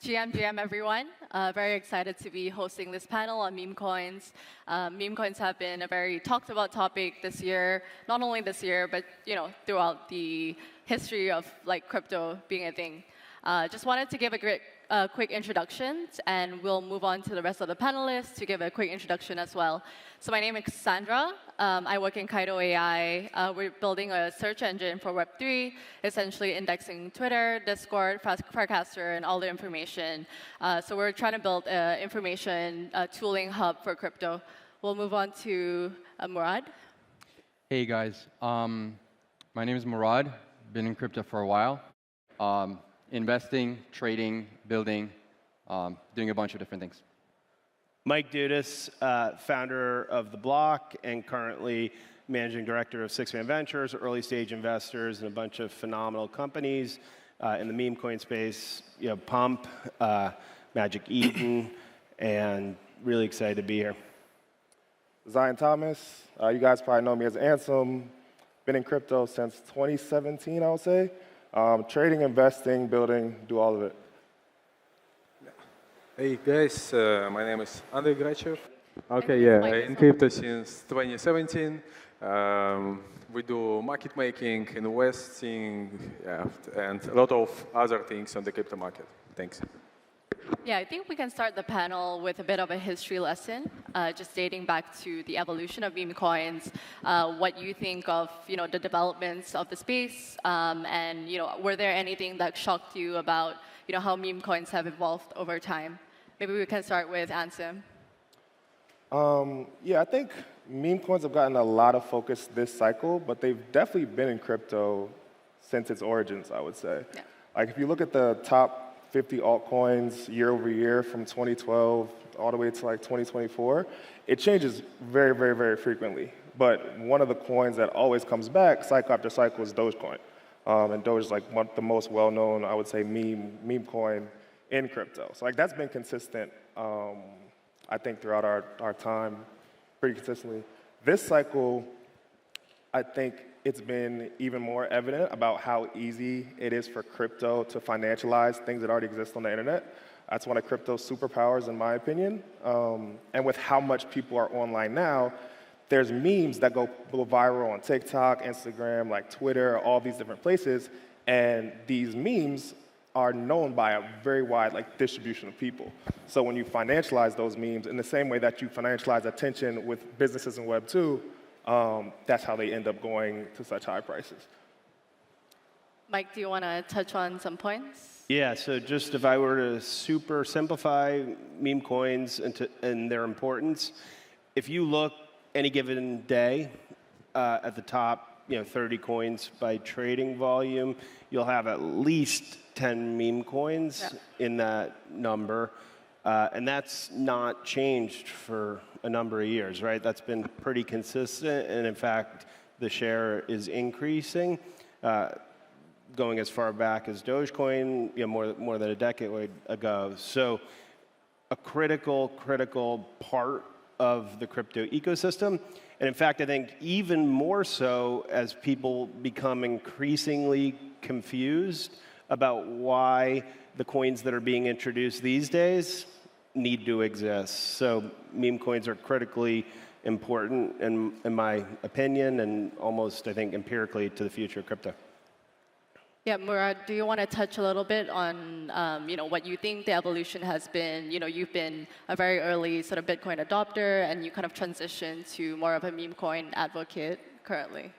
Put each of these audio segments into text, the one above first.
GM, everyone. Very excited to be hosting this panel on Memecoins. Memecoins have been a very talked about topic this year, not only this year, but throughout the history of crypto being a thing. Just wanted to give a quick introduction, and we'll move on to the rest of the panelists to give a quick introduction as well. So my name is Cassandra. I work in Kaido AI. We're building a search engine for Web3, essentially indexing Twitter, Discord, Farcaster, and all the information. So we're trying to build an information tooling hub for crypto. We'll move on to Murad. Hey, guys. My name is Murad. Been in crypto for a while. Investing, trading, building, doing a bunch of different things. Mike Dudas, founder of The Block and currently managing director of DWF Ventures, early stage investors in a bunch of phenomenal companies in the meme coin space, Pump, Magic Eden, and really excited to be here. Zion Thomas, you guys probably know me as Ansem. Been in crypto since 2017, I would say. Trading, investing, building, do all of it. Hey guys, my name is Andrei Grachev. Okay, yeah, in crypto since 2017. We do market making, investing, and a lot of other things on the crypto market. Thanks. Yeah, I think we can start the panel with a bit of a history lesson, just dating back to the evolution of Memecoins, what you think of the developments of the space, and were there anything that shocked you about how Memecoins have evolved over time? Maybe we can start with Ansem. Yeah, I think Memecoins have gotten a lot of focus this cycle, but they've definitely been in crypto since its origins, I would say. Yeah. Like if you look at the top 50 altcoins year over year from 2012 all the way to 2024, it changes very, very, very frequently. But one of the coins that always comes back, cycle after cycle, is Dogecoin. And Doge is one of the most well-known, I would say, meme coin in crypto. So that's been consistent, I think, throughout our time, pretty consistently. This cycle, I think it's been even more evident about how easy it is for crypto to financialize things that already exist on the internet. That's one of crypto's superpowers, in my opinion. And with how much people are online now, there's memes that go viral on TikTok, Instagram, Twitter, all these different places. And these memes are known by a very wide distribution of people. So when you financialize those memes in the same way that you financialize attention with businesses in Web 2, that's how they end up going to such high prices. Mike, do you want to touch on some points? Yeah, so just if I were to super simplify meme coins and their importance, if you look any given day at the top 30 coins by trading volume, you'll have at least 10 meme coins in that number. And that's not changed for a number of years, right? That's been pretty consistent, and in fact, the share is increasing, going as far back as Dogecoin, more than a decade ago. So, a critical part of the crypto ecosystem, and in fact, I think even more so as people become increasingly confused about why the coins that are being introduced these days need to exist. So meme coins are critically important in my opinion, and almost, I think, empirically to the future of crypto. Yeah, Murad, do you want to touch a little bit on what you think the evolution has been? You've been a very early sort of Bitcoin adopter, and you kind of transitioned to more of a meme coin advocate currently.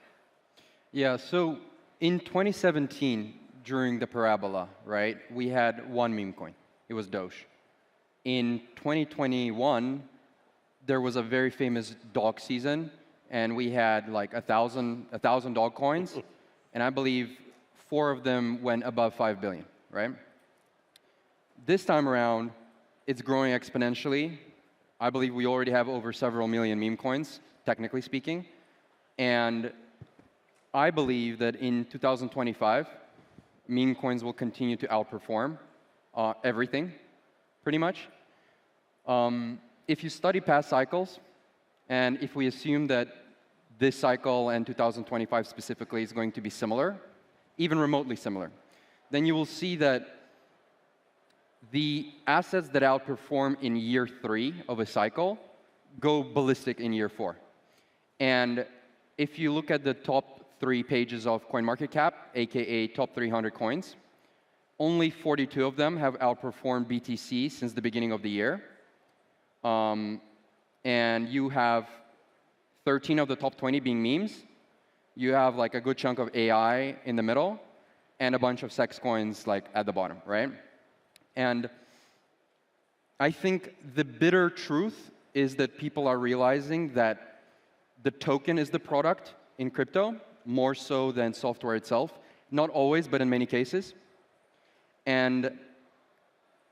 Yeah, so in 2017, during the parabola, right, we had one meme coin. It was Doge. In 2021, there was a very famous dog season, and we had 1,000 dog coins, and I believe 4 of them went above 5 billion, right? This time around, it's growing exponentially. I believe we already have over several million meme coins, technically speaking, and I believe that in 2025, meme coins will continue to outperform everything, pretty much. If you study past cycles, and if we assume that this cycle and 2025 specifically is going to be similar, even remotely similar, then you will see that the assets that outperform in year 3 of a cycle go ballistic in year 4. And if you look at the top 3 pages of CoinMarketCap, aka top 300 coins, only 42 of them have outperformed BTC since the beginning of the year. And you have 13 of the top 20 being memes. You have like a good chunk of AI in the middle, and a bunch of sex coins like at the bottom, right? And I think the bitter truth is that people are realizing that the token is the product in crypto, more so than software itself. Not always, but in many cases. And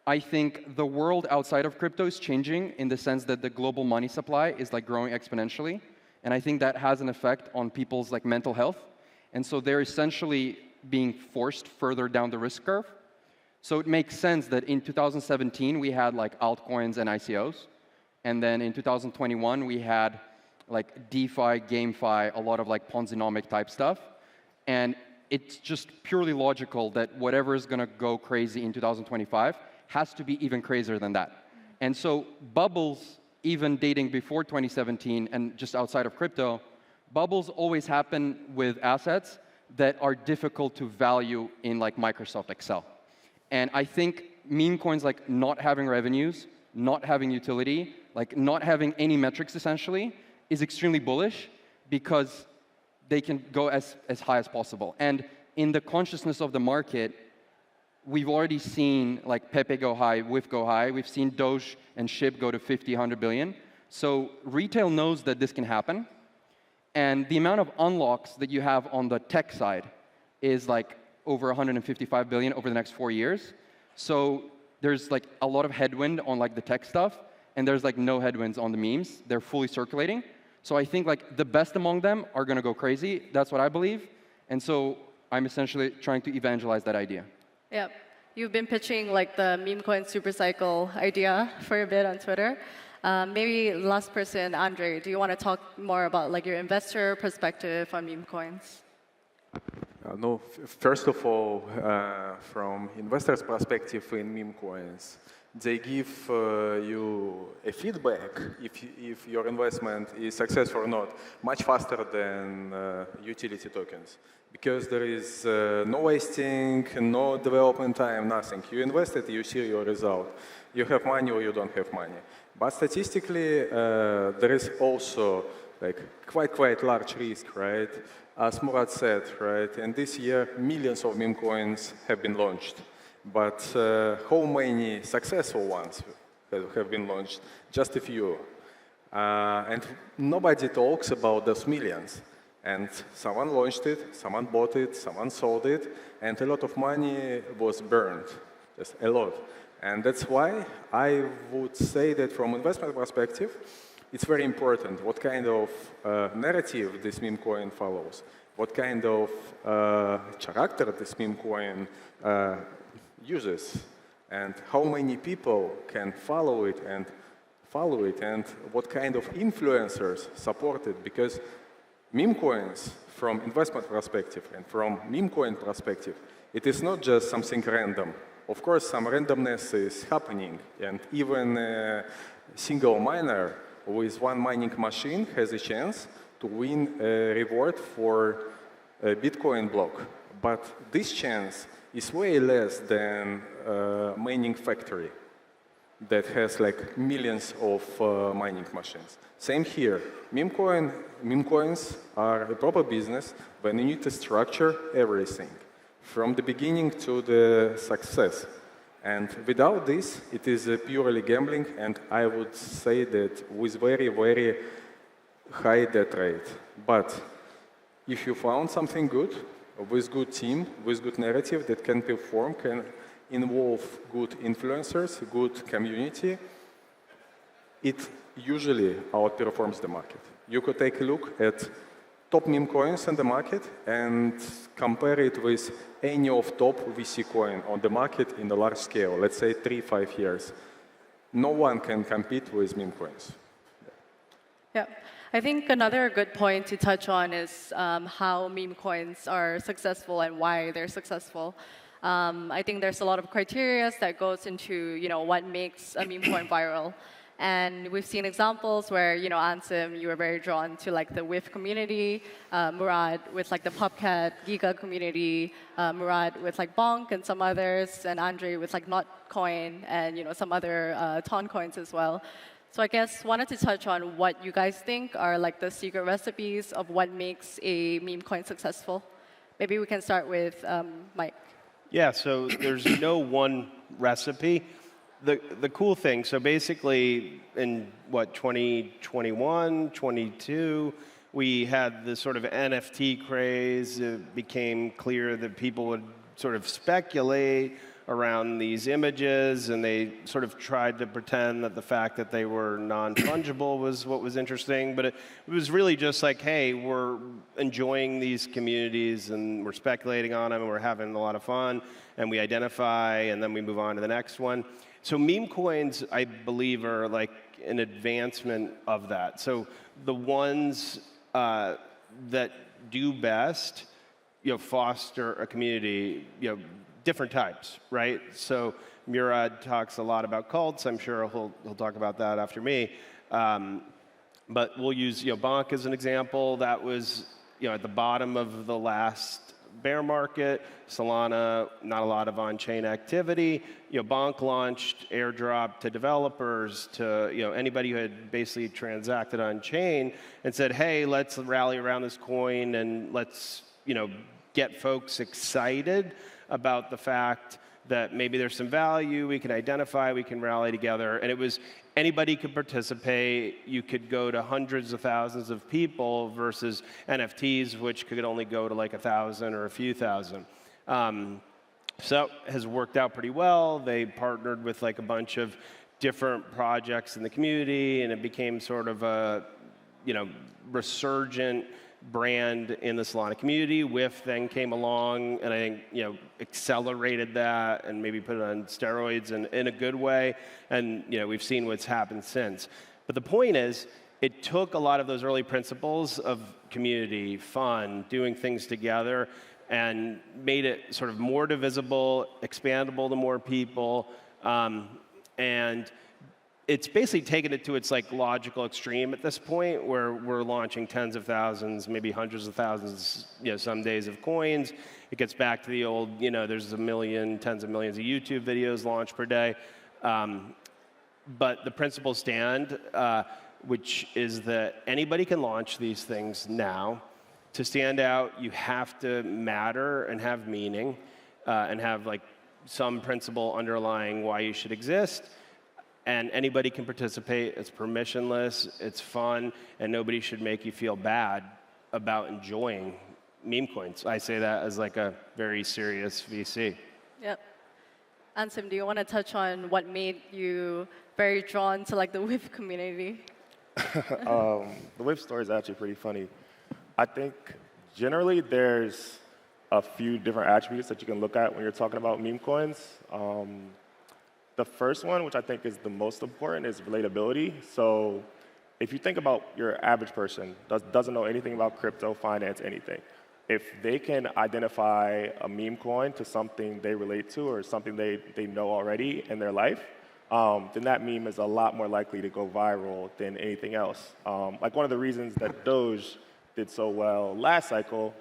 I think the world outside of crypto is changing in the sense that the global money supply is like growing exponentially. And I think that has an effect on people's like mental health. And so they're essentially being forced further down the risk curve. So it makes sense that in 2017 we had like altcoins and ICOs. And then in 2021 we had like DeFi, GameFi, a lot of like Ponzi-nomic type stuff. And it's just purely logical that whatever is going to go crazy in 2025 has to be even crazier than that. And so bubbles, even dating before 2017 and just outside of crypto, bubbles always happen with assets that are difficult to value in like Microsoft Excel. And I think meme coins like not having revenues, not having utility, like not having any metrics essentially, is extremely bullish because they can go as high as possible. And in the consciousness of the market, we've already seen like Pepe go high, WIF go high. We've seen Doge and SHIB go to 50, 100 billion. So retail knows that this can happen. And the amount of unlocks that you have on the tech side is like over 155 billion over the next 4 years. So there's like a lot of headwind on like the tech stuff, and there's like no headwinds on the memes. They're fully circulating. So I think like the best among them are going to go crazy. That's what I believe. And so I'm essentially trying to evangelize that idea. Yeah, you've been pitching like the Memecoin supercycle idea for a bit on Twitter. Maybe last person, Andrei, do you want to talk more about like your investor perspective on meme coins? No, first of all, from investors' perspective in meme coins, they give you a feedback if your investment is successful or not, much faster than utility tokens. Because there is no wasting, no development time, nothing. You invested, you see your result. You have money or you don't have money. But statistically, there is also like quite large risk, right? As Murat said, right? And this year, millions of meme coins have been launched. But how many successful ones have been launched? Just a few. And nobody talks about those millions. And someone launched it, someone bought it, someone sold it, and a lot of money was burned, just a lot. And that's why I would say that from investment perspective, it's very important what kind of narrative this meme coin follows, what kind of character this meme coin uses, and how many people can follow it, and what kind of influencers support it. Because meme coins, from investment perspective and from meme coin perspective, it is not just something random. Of course, some randomness is happening, and even a single miner with one mining machine has a chance to win a reward for a Bitcoin block. But this chance is way less than a mining factory that has like millions of mining machines. Same here. Meme coins are a proper business when you need to structure everything from the beginning to the success. And without this, it is purely gambling, and I would say that with very high death rate. But if you found something good, with good team, with good narrative that can perform, can involve good influencers, good community, it usually outperforms the market. You could take a look at top meme coins on the market and compare it with any of top VC coin on the market in a large scale, let's say 3-5 years. No one can compete with meme coins. Yeah. I think another good point to touch on is how meme coins are successful and why they're successful. I think there's a lot of criteria that goes into what makes a meme coin viral. And we've seen examples where, Ansem, you were very drawn to like the WIF community, Murad with like the PubCat Giga community, Murad with like Bonk and some others, and Andrei with like Notcoin and some other Ton coins as well. So I guess wanted to touch on what you guys think are like the secret recipes of what makes a meme coin successful. Maybe we can start with Mike. Yeah, so there's no one recipe. The cool thing, so basically in 2021, 22, we had this sort of NFT craze. It became clear that people would sort of speculate around these images, and they sort of tried to pretend that the fact that they were non-fungible was what was interesting. But it was really just like, hey, we're enjoying these communities, and we're speculating on them, and we're having a lot of fun, and we identify, and then we move on to the next one. So meme coins, I believe, are like an advancement of that. So the ones that do best, foster a community, different types, right? So Murad talks a lot about cults. I'm sure he'll talk about that after me. But we'll use Bonk as an example. That was at the bottom of the last bear market. Solana, not a lot of on-chain activity. Bonk launched airdrop to developers, to anybody who had basically transacted on-chain, and said, hey, let's rally around this coin and let's get folks excited about the fact that maybe there's some value, we can identify, we can rally together. And it was anybody could participate. You could go to hundreds of thousands of people versus NFTs, which could only go to like 1,000 or a few thousand. So it has worked out pretty well. They partnered with like a bunch of different projects in the community, and it became sort of a resurgent brand in the Solana community. WIF then came along, and I think accelerated that and maybe put it on steroids in a good way. And we've seen what's happened since. But the point is, it took a lot of those early principles of community, fun, doing things together, and made it sort of more divisible, expandable to more people, and it's basically taken it to its like logical extreme at this point, where we're launching tens of thousands, maybe hundreds of thousands, some days of coins. It gets back to the old, there's a million, tens of millions of YouTube videos launched per day. But the principles stand, which is that anybody can launch these things now. To stand out, you have to matter and have meaning, and have like some principle underlying why you should exist. And anybody can participate. It's permissionless, it's fun, and nobody should make you feel bad about enjoying meme coins. I say that as like a very serious VC. Yep. Ansem, do you want to touch on what made you very drawn to like the WIF community? The WIF story is actually pretty funny. I think generally there's a few different attributes that you can look at when you're talking about meme coins. The first one, which I think is the most important, is relatability. So if you think about your average person, doesn't know anything about crypto, finance, anything, if they can identify a meme coin to something they relate to or something they know already in their life, then that meme is a lot more likely to go viral than anything else. Like one of the reasons that Doge did so well last cycle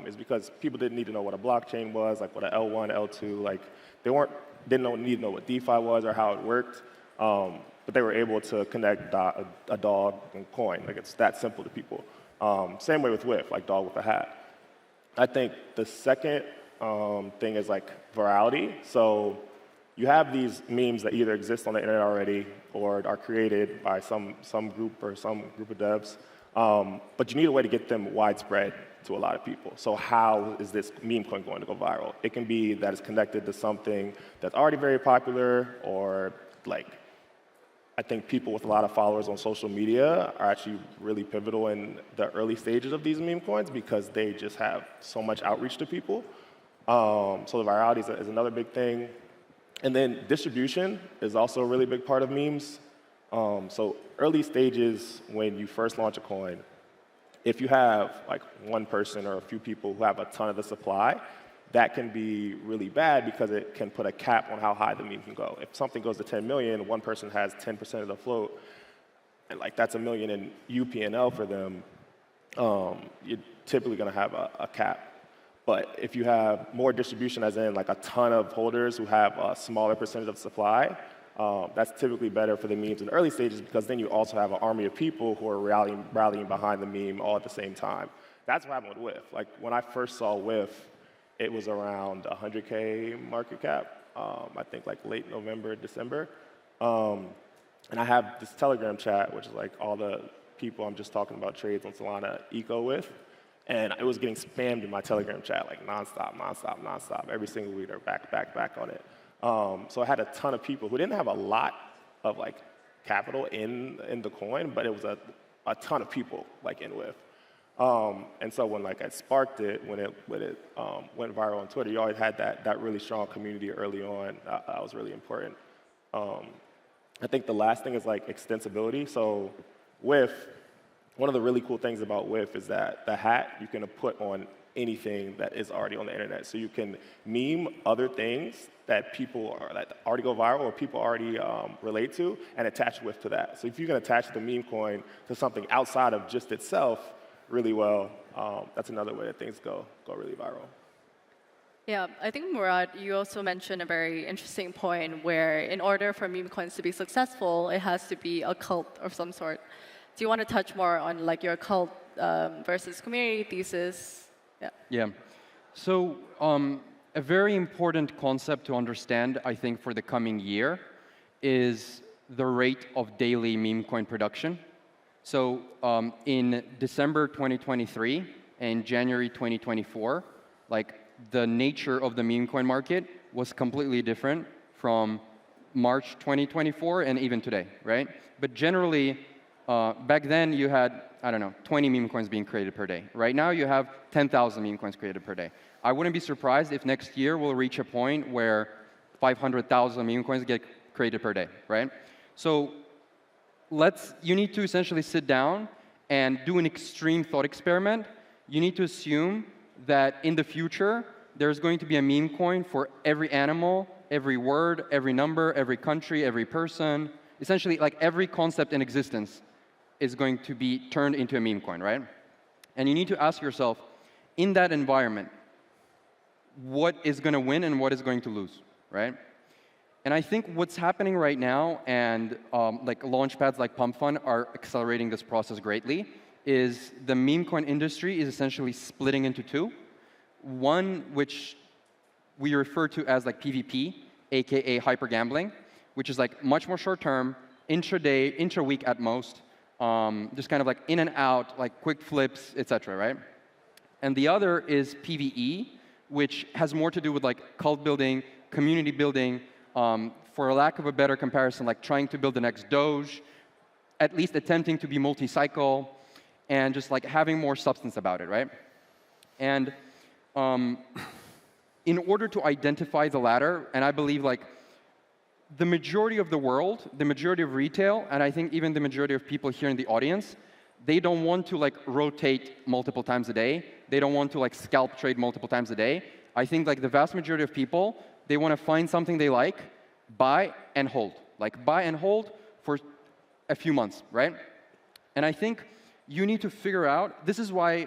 is because people didn't need to know what a blockchain was, like what a L1, L2, like didn't need to know what DeFi was or how it worked, but they were able to connect a dog and coin. Like it's that simple to people. Same way with WIF, like dog with a hat. I think the second thing is like virality. So you have these memes that either exist on the internet already or are created by some group or some group of devs, but you need a way to get them widespread to a lot of people. So how is this meme coin going to go viral? It can be that it's connected to something that's already very popular, or like, I think people with a lot of followers on social media are actually really pivotal in the early stages of these meme coins because they just have so much outreach to people. So the virality is another big thing. And then distribution is also a really big part of memes. So early stages, when you first launch a coin, if you have like one person or a few people who have a ton of the supply, that can be really bad because it can put a cap on how high the meme can go. If something goes to 10 million, one person has 10% of the float, and like that's $1 million in UP&L for them, you're typically going to have a cap. But if you have more distribution, as in like a ton of holders who have a smaller percentage of supply, that's typically better for the memes in early stages because then you also have an army of people who are rallying behind the meme all at the same time. That's what happened with WIF. Like when I first saw WIF, it was around 100K market cap, I think like late November, December. And I have this Telegram chat, which is like all the people I'm just talking about trades on Solana eco with. And it was getting spammed in my Telegram chat, like nonstop. Every single week, they're back on it. So I had a ton of people who didn't have a lot of like capital in the coin, but it was a ton of people like in WIF. And so when like I sparked it, when it went viral on Twitter, you always had that really strong community early on. That was really important. I think the last thing is like extensibility. So WIF, one of the really cool things about WIF is that the hat you can put on anything that is already on the internet. So you can meme other things that already go viral or people already relate to and attach WIF to that. So if you can attach the meme coin to something outside of just itself really well, that's another way that things go really viral. Yeah, I think, Murad, you also mentioned a very interesting point where in order for meme coins to be successful, it has to be a cult of some sort. Do you want to touch more on like your cult versus community thesis? Yeah. Yeah. So a very important concept to understand, I think, for the coming year is the rate of daily meme coin production. So in December 2023 and January 2024, like the nature of the meme coin market was completely different from March 2024 and even today, right? But generally, back then you had, I don't know, 20 meme coins being created per day. Right now you have 10,000 meme coins created per day. I wouldn't be surprised if next year we'll reach a point where 500,000 meme coins get created per day, right? So you need to essentially sit down and do an extreme thought experiment. You need to assume that in the future, there's going to be a meme coin for every animal, every word, every number, every country, every person. Essentially, like every concept in existence is going to be turned into a meme coin, right? And you need to ask yourself, in that environment, what is going to win and what is going to lose, right? And I think what's happening right now, and like launchpads like Pump Fund are accelerating this process greatly, is the meme coin industry is essentially splitting into two. One, which we refer to as like PvP, aka hyper gambling, which is like much more short term, intraday, intra-week at most, just kind of like in and out, like quick flips, etc., right? And the other is PvE, which has more to do with like cult building, community building, for a lack of a better comparison, like trying to build the next Doge, at least attempting to be multi-cycle, and just like having more substance about it, right? And in order to identify the latter, and I believe like the majority of the world, the majority of retail, and I think even the majority of people here in the audience, they don't want to like rotate multiple times a day. They don't want to like scalp trade multiple times a day. I think like the vast majority of people, they want to find something they like, buy and hold. Like buy and hold for a few months, right? And I think you need to figure out, this is why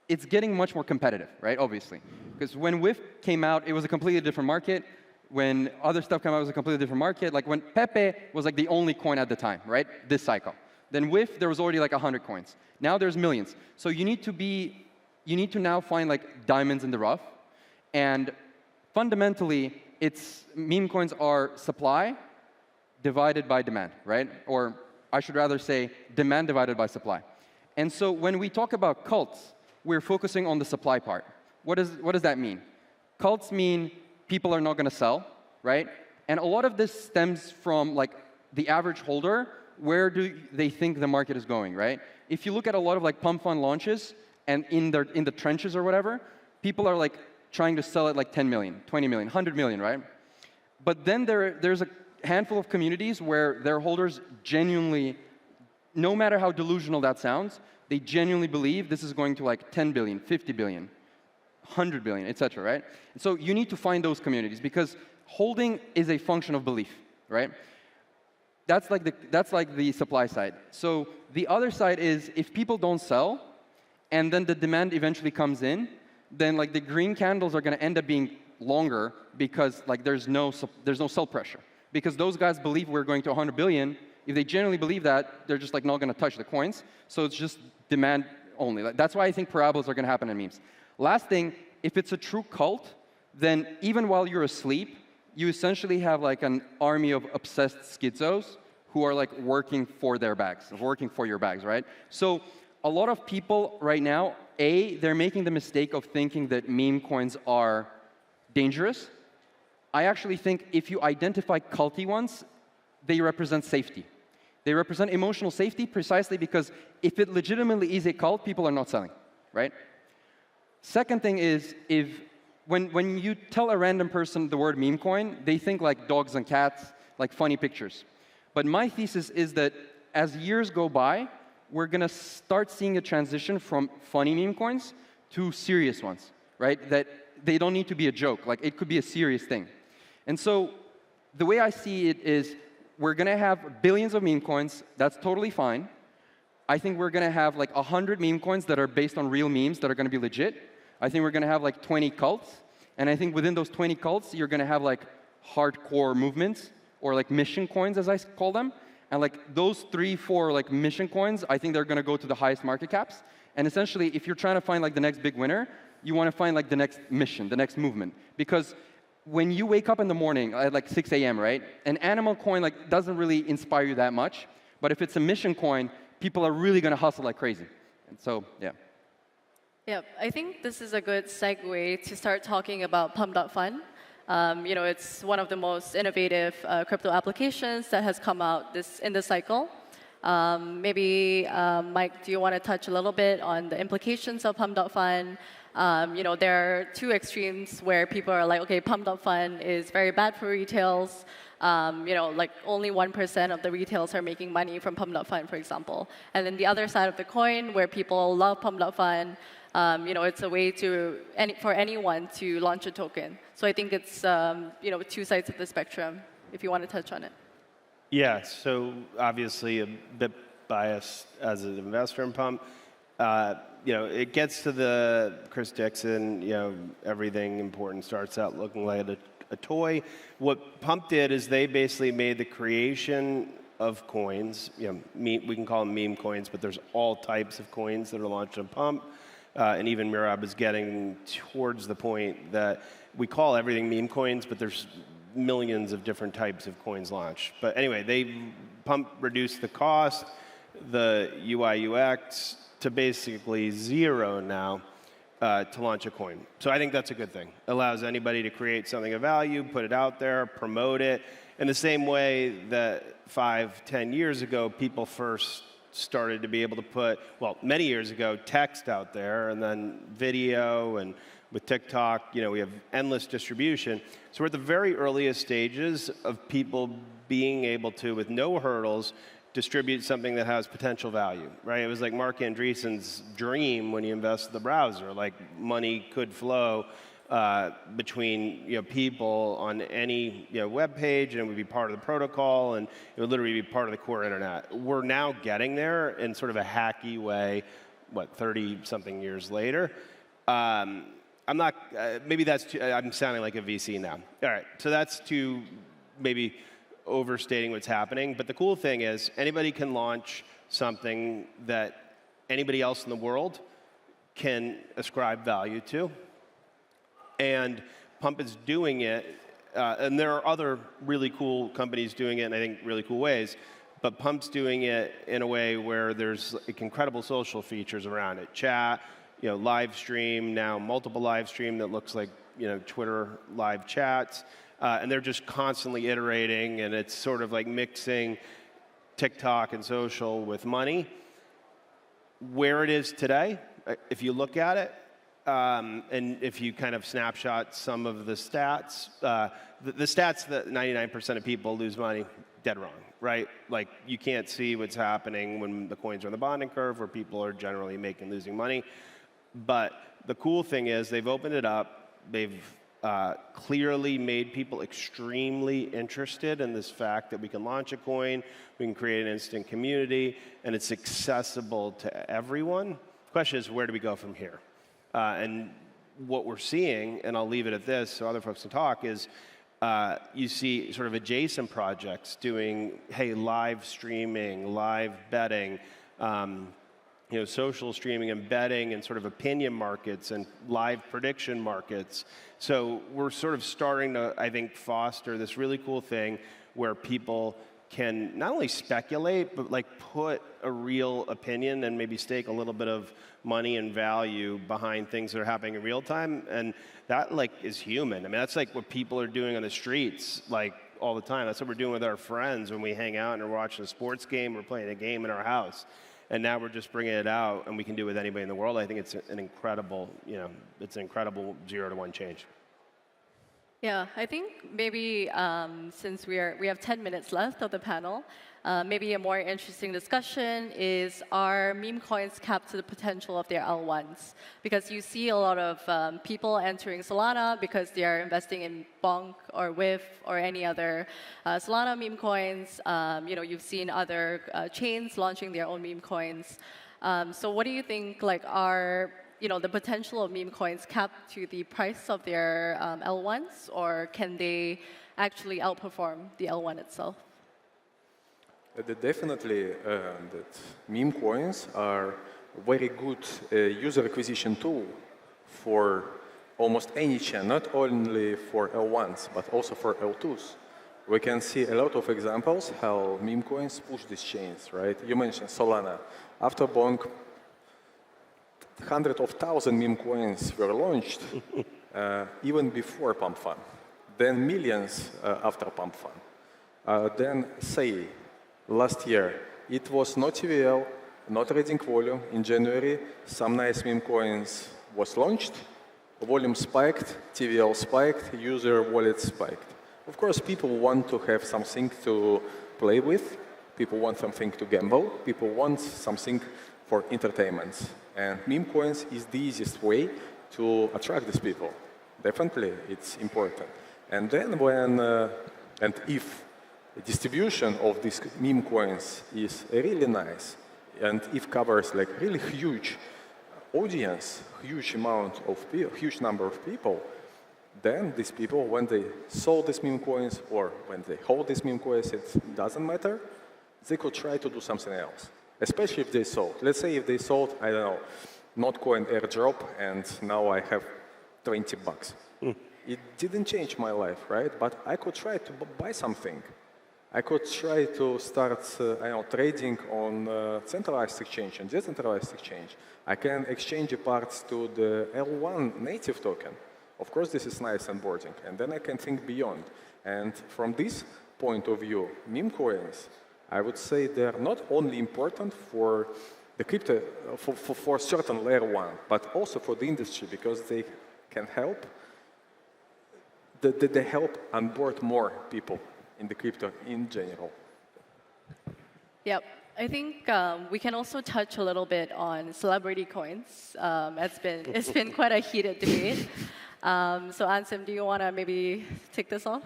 it's getting much more competitive, right, obviously. Because when WIF came out, it was a completely different market. When other stuff came out, it was a completely different market. Like when Pepe was like the only coin at the time, right, this cycle. Then WIF, there was already like 100 coins. Now there's millions. So you need to now find like diamonds in the rough. And fundamentally, meme coins are supply divided by demand, right? Or I should rather say demand divided by supply. And so when we talk about cults, we're focusing on the supply part. What does that mean? Cults mean people are not going to sell, right? And a lot of this stems from like the average holder. Where do they think the market is going, right? If you look at a lot of like pump fund launches and in the trenches or whatever, people are like trying to sell at like 10 million, 20 million, 100 million, right? But then there's a handful of communities where their holders genuinely, no matter how delusional that sounds, they genuinely believe this is going to like 10 billion, 50 billion, 100 billion, et cetera, right? And so you need to find those communities because holding is a function of belief, right? That's like the supply side. So the other side is if people don't sell, and then the demand eventually comes in, then like the green candles are going to end up being longer because like there's no sell pressure. Because those guys believe we're going to 100 billion. If they genuinely believe that, they're just like not going to touch the coins. So it's just demand only. That's why I think parabolas are going to happen in memes. Last thing, if it's a true cult, then even while you're asleep, you essentially have like an army of obsessed schizos who are like working for their bags, working for your bags, right? So a lot of people right now, they're making the mistake of thinking that meme coins are dangerous. I actually think if you identify culty ones, they represent safety. They represent emotional safety precisely because if it legitimately is a cult, people are not selling, right? Second thing is, when you tell a random person the word meme coin, they think like dogs and cats, like funny pictures. But my thesis is that as years go by, we're going to start seeing a transition from funny meme coins to serious ones, right? That they don't need to be a joke. Like, it could be a serious thing. And so the way I see it is we're going to have billions of meme coins. That's totally fine. I think we're going to have like 100 meme coins that are based on real memes that are going to be legit. I think we're going to have like 20 cults. And I think within those 20 cults, you're going to have like hardcore movements or like mission coins, as I call them. And like those 3, 4 like mission coins, I think they're going to go to the highest market caps. And essentially, if you're trying to find like the next big winner, you want to find like the next mission, the next movement. Because when you wake up in the morning at like 6 a.m., right, an animal coin like doesn't really inspire you that much. But if it's a mission coin, people are really going to hustle like crazy. And so, yeah. Yeah, I think this is a good segue to start talking about Pump.Fun. You know, it's one of the most innovative crypto applications that has come out in this cycle. Maybe, Mike, do you want to touch a little bit on the implications of Pump.Fun? You know, there are two extremes where people are like, okay, Pump.Fun is very bad for retails. You know, like only 1% of the retails are making money from Pump.Fun, for example. And then the other side of the coin, where people love Pump.Fun, you know, it's a way for anyone to launch a token. So I think it's, you know, two sides of the spectrum, if you want to touch on it. Yeah, so obviously a bit biased as an investor in Pump. You know, it gets to the Chris Dixon, you know, everything important starts out looking like a toy. What Pump did is they basically made the creation of coins, you know, we can call them meme coins, but there's all types of coins that are launched on Pump. And even Mirab is getting towards the point that we call everything meme coins, but there's millions of different types of coins launched. But anyway, Pump reduced the cost, the UI UX to basically zero now to launch a coin. So I think that's a good thing. It allows anybody to create something of value, put it out there, promote it, in the same way that 5, 10 years ago, people first started to be able to put, well, many years ago, text out there, and then video, and with TikTok, you know, we have endless distribution. So we're at the very earliest stages of people being able to, with no hurdles, distribute something that has potential value, right? It was like Mark Andreessen's dream when he invested in the browser, like money could flow between, you know, people on any, you know, web page, and it would be part of the protocol, and it would literally be part of the core internet. We're now getting there in sort of a hacky way, what, 30-something years later. I'm not, maybe that's too, I'm sounding like a VC now. All right, so that's too maybe overstating what's happening, but the cool thing is anybody can launch something that anybody else in the world can ascribe value to. And Pump is doing it, and there are other really cool companies doing it in, I think, really cool ways, but Pump's doing it in a way where there's like incredible social features around it. Chat, you know, live stream, now multiple live stream that looks like, you know, Twitter live chats, and they're just constantly iterating, and it's sort of like mixing TikTok and social with money. Where it is today, if you look at it, and if you kind of snapshot some of the stats, the stats that 99% of people lose money, dead wrong, right? Like, you can't see what's happening when the coins are on the bonding curve, where people are generally losing money. But the cool thing is they've opened it up. They've clearly made people extremely interested in this fact that we can launch a coin, we can create an instant community, and it's accessible to everyone. The question is, where do we go from here? And what we're seeing, and I'll leave it at this so other folks can talk, is you see sort of adjacent projects doing, hey, live streaming, live betting, social streaming and betting and sort of opinion markets and live prediction markets. So we're sort of starting to, I think, foster this really cool thing where people can not only speculate, but like put a real opinion and maybe stake a little bit of money and value behind things that are happening in real time. And that like is human. I mean, that's like what people are doing on the streets like all the time. That's what we're doing with our friends when we hang out and we're watching a sports game, we're playing a game in our house. And now we're just bringing it out, and we can do it with anybody in the world. I think it's an incredible, it's an incredible 0 to 1 change. Yeah, I think maybe since we have 10 minutes left of the panel, maybe a more interesting discussion is, are meme coins capped to the potential of their L1s? Because you see a lot of people entering Solana because they are investing in Bonk or WIF or any other Solana meme coins. You've seen other chains launching their own meme coins. So what do you think are the potential of meme coins capped to the price of their L1s, or can they actually outperform the L1 itself? Definitely, that meme coins are a very good user acquisition tool for almost any chain, not only for L1s, but also for L2s. We can see a lot of examples how meme coins push these chains, right? You mentioned Solana. After Bonk, hundreds of thousands meme coins were launched even before Pump Fund, then millions after Pump Fund. Then Say, last year, it was not TVL, not raising volume. In January, some nice meme coins was launched, volume spiked, TVL spiked, user wallet spiked. Of course, people want to have something to play with, people want something to gamble, people want something for entertainment. And meme coins is the easiest way to attract these people. Definitely, it's important. And then and if the distribution of these meme coins is really nice, and if covers like really huge audience, huge number of people, then these people, when they sold these meme coins or when they hold these meme coins, it doesn't matter, they could try to do something else. Especially if they sold. Let's say if they sold, I don't know, Notcoin airdrop, and now I have $20. It didn't change my life, right? But I could try to buy something. I could try to start trading on centralized exchange and decentralized exchange. I can exchange the parts to the L1 native token. Of course, this is nice onboarding, and then I can think beyond. And from this point of view, meme coins, I would say they're not only important for the crypto, for certain layer one, but also for the industry, because they can help, they help onboard more people in the crypto in general. Yep. I think we can also touch a little bit on celebrity coins. It's been quite a heated debate. So Ansem, do you want to maybe take this off?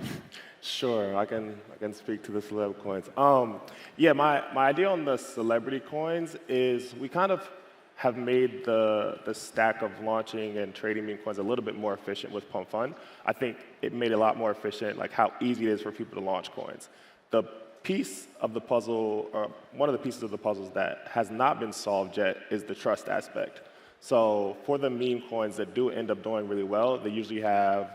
Sure, I can speak to the celeb coins. Yeah, my idea on the celebrity coins is we kind of have made the stack of launching and trading meme coins a little bit more efficient with Pump Fund. I think it made it a lot more efficient, like how easy it is for people to launch coins. The piece of the puzzle, or one of the pieces of the puzzles that has not been solved yet, is the trust aspect. So for the meme coins that do end up doing really well, they usually have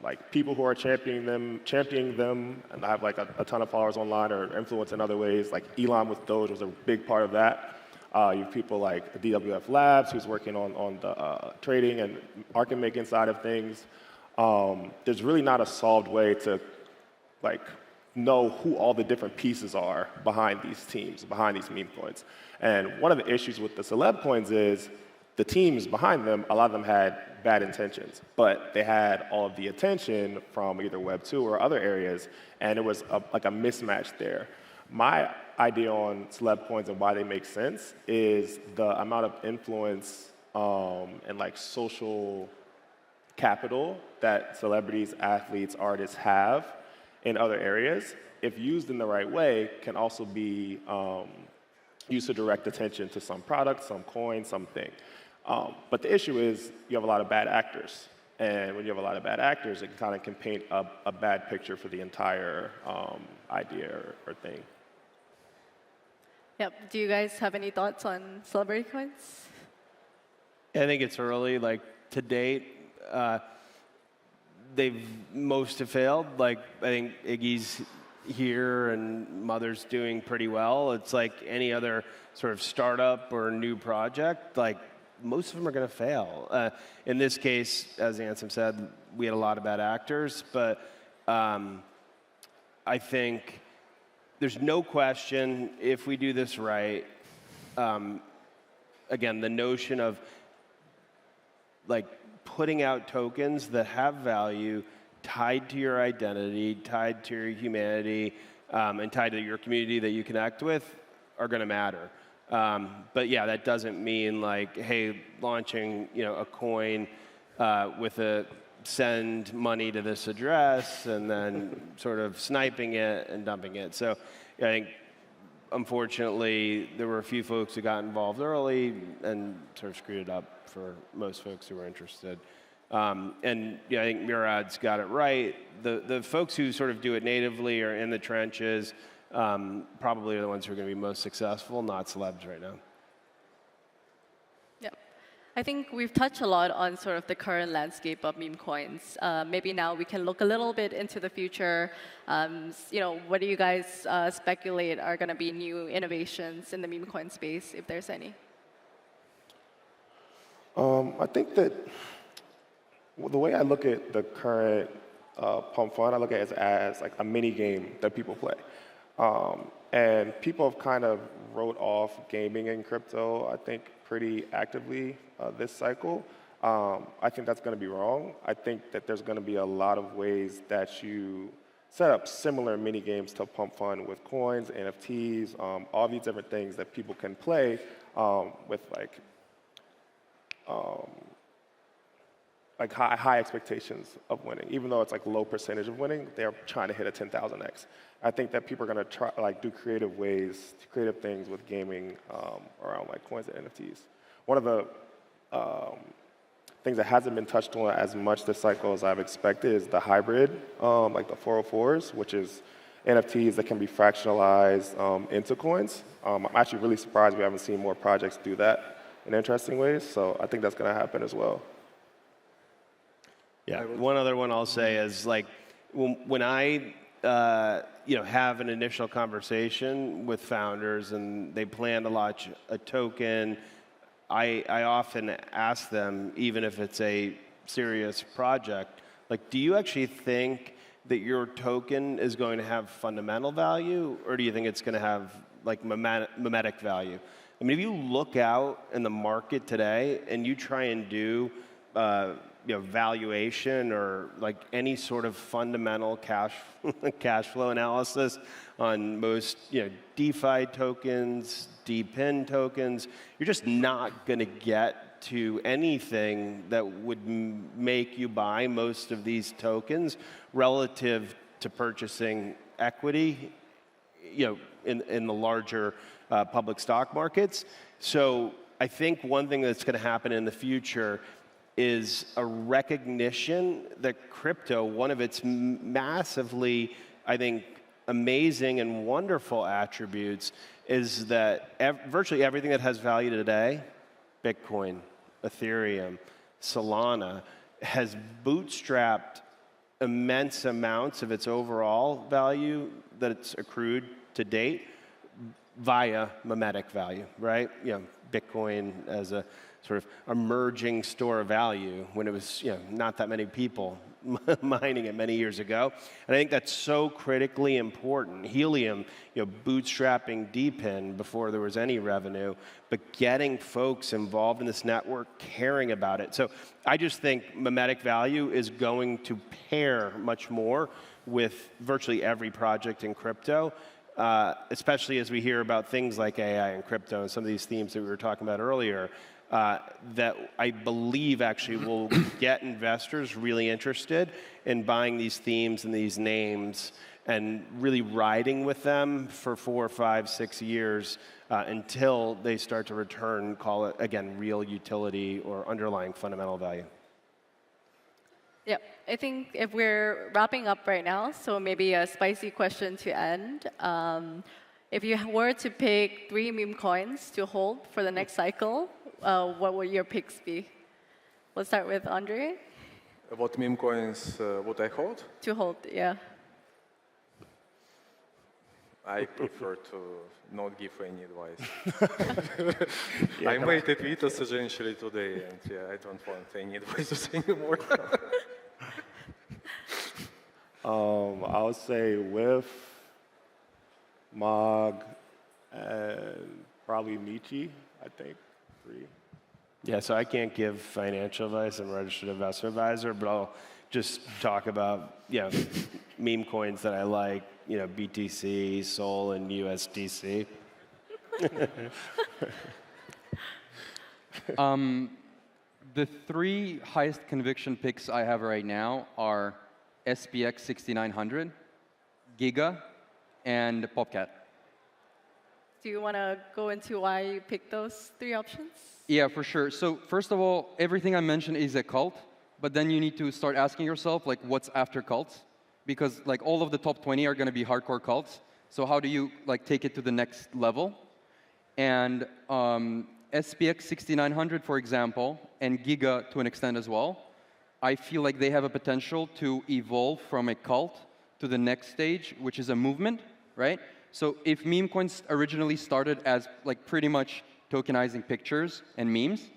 like people who are championing them, and I have like a ton of followers online or influence in other ways. Like Elon with Doge was a big part of that. You have people like the DWF Labs, who's working on the trading and market making side of things. There's really not a solved way to like know who all the different pieces are behind these teams, behind these meme coins. And one of the issues with the celeb coins is the teams behind them, a lot of them had bad intentions, but they had all of the attention from either Web 2 or other areas, and it was like a mismatch there. My idea on celeb coins and why they make sense is the amount of influence and like social capital that celebrities, athletes, artists have in other areas, if used in the right way, can also be used to direct attention to some product, some coin, something. But the issue is you have a lot of bad actors. And when you have a lot of bad actors, it kind of can paint a bad picture for the entire idea or thing. Yep. Do you guys have any thoughts on celebrity coins? I think it's early. Like, to date, most have failed. Like, I think Iggy's here and Mother's doing pretty well. It's like any other sort of startup or new project. Like, most of them are going to fail. In this case, as Ansem said, we had a lot of bad actors, but I think there's no question if we do this right, again, the notion of like putting out tokens that have value tied to your identity, tied to your humanity, and tied to your community that you connect with are going to matter. But yeah, that doesn't mean like, hey, launching a coin with a send money to this address and then sort of sniping it and dumping it. So I think, unfortunately, there were a few folks who got involved early and sort of screwed it up for most folks who were interested. And yeah, I think Murad's got it right. The folks who sort of do it natively or in the trenches probably are the ones who are going to be most successful, not celebs right now. Yeah. I think we've touched a lot on sort of the current landscape of meme coins. Maybe now we can look a little bit into the future. What do you guys speculate are going to be new innovations in the meme coin space, if there's any? I think that the way I look at the current pump fund, I look at it as like a mini game that people play. And people have kind of wrote off gaming in crypto, I think, pretty actively this cycle. I think that's going to be wrong. I think that there's going to be a lot of ways that you set up similar mini games to pump fund with coins, NFTs, all these different things that people can play with like high expectations of winning. Even though it's like low percentage of winning, they're trying to hit a 10,000x. I think that people are going to try do creative things with gaming around like coins and NFTs. One of the things that hasn't been touched on as much this cycle as I've expected is the hybrid, like the 404s, which is NFTs that can be fractionalized into coins. I'm actually really surprised we haven't seen more projects do that in interesting ways. So I think that's going to happen as well. Yeah, one other one I'll say is like when I have an initial conversation with founders and they plan to launch a token, I often ask them, even if it's a serious project, like, do you actually think that your token is going to have fundamental value, or do you think it's going to have like memetic value? I mean, if you look out in the market today and you try and do valuation or like any sort of fundamental cash flow analysis on most DeFi tokens, DePIN tokens, you're just not going to get to anything that would make you buy most of these tokens relative to purchasing equity, in the larger public stock markets. So I think one thing that's going to happen in the future is a recognition that crypto, one of its massively, I think, amazing and wonderful attributes is that virtually everything that has value today, Bitcoin, Ethereum, Solana, has bootstrapped immense amounts of its overall value that it's accrued to date via memetic value, right? Bitcoin as a sort of emerging store of value when it was not that many people mining it many years ago. And I think that's so critically important. Helium, bootstrapping DePIN before there was any revenue, but getting folks involved in this network, caring about it. So I just think memetic value is going to pair much more with virtually every project in crypto, especially as we hear about things like AI and crypto and some of these themes that we were talking about earlier. that I believe actually will get investors really interested in buying these themes and these names and really riding with them for 4, 5, 6 years until they start to return, call it, again, real utility or underlying fundamental value. Yep, I think if we're wrapping up right now, so maybe a spicy question to end. If you were to pick 3 meme coins to hold for the next cycle, what would your picks be? We'll start with Andrei. What meme coins would I hold? To hold, yeah. I prefer to not give any advice. I made a tweet essentially today, and yeah, I don't want any advice anymore. I would say Whiff, Mog, and probably Michi, I think, 3. Yeah, so I can't give financial advice. I'm a registered investment advisor, but I'll just talk about meme coins that I like, BTC, Sol, and USDC. The 3 highest conviction picks I have right now are SPX 6900, Giga, and Popcat. Do you want to go into why you picked those 3 options? Yeah, for sure. So first of all, everything I mentioned is a cult, but then you need to start asking yourself, like, what's after cults? Because like all of the top 20 are going to be hardcore cults. So how do you like take it to the next level? And SPX 6900, for example, and Giga to an extent as well, I feel like they have a potential to evolve from a cult to the next stage, which is a movement, right? So if meme coins originally started as like pretty much tokenizing pictures and memes,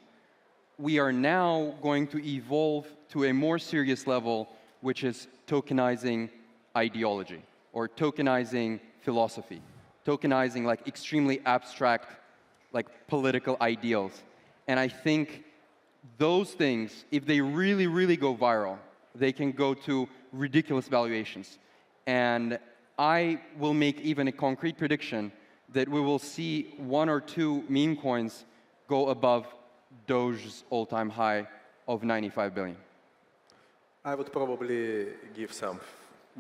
we are now going to evolve to a more serious level, which is tokenizing ideology or tokenizing philosophy, tokenizing like extremely abstract like political ideals. And I think those things, if they really, really go viral, they can go to ridiculous valuations. And I will make even a concrete prediction that we will see 1 or 2 meme coins go above Doge's all-time high of 95 billion. I would probably give some,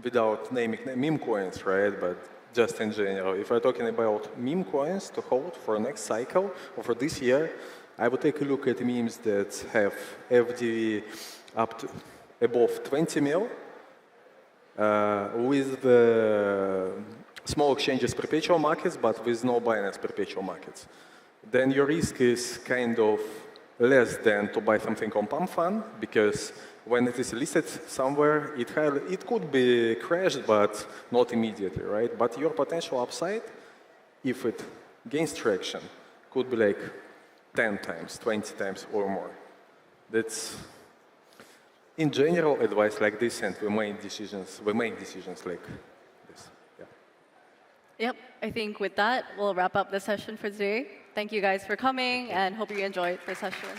without naming meme coins, right? But just in general, if we're talking about meme coins to hold for next cycle or for this year, I would take a look at memes that have FDV up to above 20 mil, with the small exchanges perpetual markets, but with no Binance perpetual markets. Then your risk is kind of less than to buy something on Pump Fund, because when it is listed somewhere, it could be crashed, but not immediately, right? But your potential upside, if it gains traction, could be like 10 times, 20 times or more. That's, in general, advice like this, and we make decisions like this. Yeah. Yep, I think with that, we'll wrap up the session for today. Thank you guys for coming, and hope you enjoyed the session.